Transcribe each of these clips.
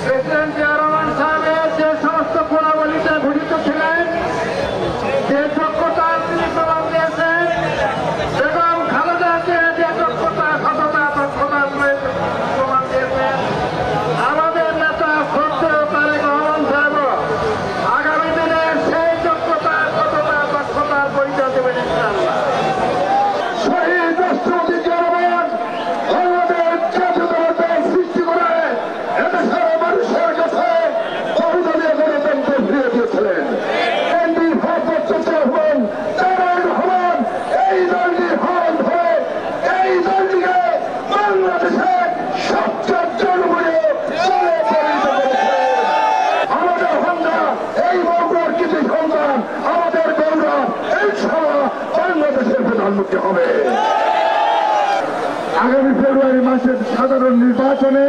President Zia Rahman সাহেবের যে সমস্ত গুণাবলীতে ভূষিত ছিলেন, যে যোগ্যতা তিনি প্রমাণ দিয়েছেন, বেগম খালেদাকে যে যোগ্যতা, সততা, দক্ষতা প্রমাণ দিয়েছেন, আমাদের নেতা শ্রদ্ধেয় তারেক রহমান সাহেব আগামী দিনে সেই যোগ্যতা, সততা, দক্ষতার পরিচয় দেবেন ইনশাআল্লাহ। শহীদ রাষ্ট্রপতি জিয়া রহমান আমাদের জাতীয়তাবাদের সৃষ্টি করে এদেশের মানুষের কাছে বহুদলীয় গণতন্ত্র ফিরিয়ে দিয়েছিলেন। এমপির ভারপ্রাপ্ত চেয়ারম্যান তারেক রহমান এই দলটি হাল ধরে এই দলটিকে বাংলাদেশের সবচেয়ে জনপ্রিয় দলে পরিণত করেছেন। আমাদের হন্দা এই বগুড়ার কৃতি সন্তান, আমাদের গৌরব ইনশাআল্লাহ বাংলাদেশের প্রধানমন্ত্রী হবে। আগামী ফেব্রুয়ারি মাসের সাধারণ নির্বাচনে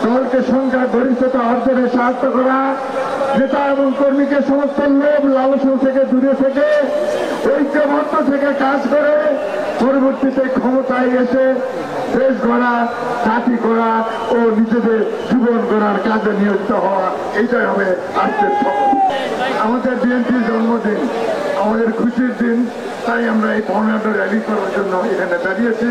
দলকে সংখ্যা গরিষ্ঠতা অর্জনে সাহায্য করা, নেতা এবং কর্মীকে সমস্ত লোভ লালসা থেকে দূরে থেকে ঐক্যবদ্ধ থেকে কাজ করে পরবর্তীতে ক্ষমতায় এসে দেশ গড়া, জাতি গড়া ও নিজেদের জীবন গড়ার কাজে নিয়োজিত হওয়া, এইটাই হবে আজকের শপথ। আমাদের বিএনপির জন্মদিন, আমাদের খুশির দিন, তাই আমরা এই ধর্ণাঢ্য র্যালি করার জন্য এখানে দাঁড়িয়েছি।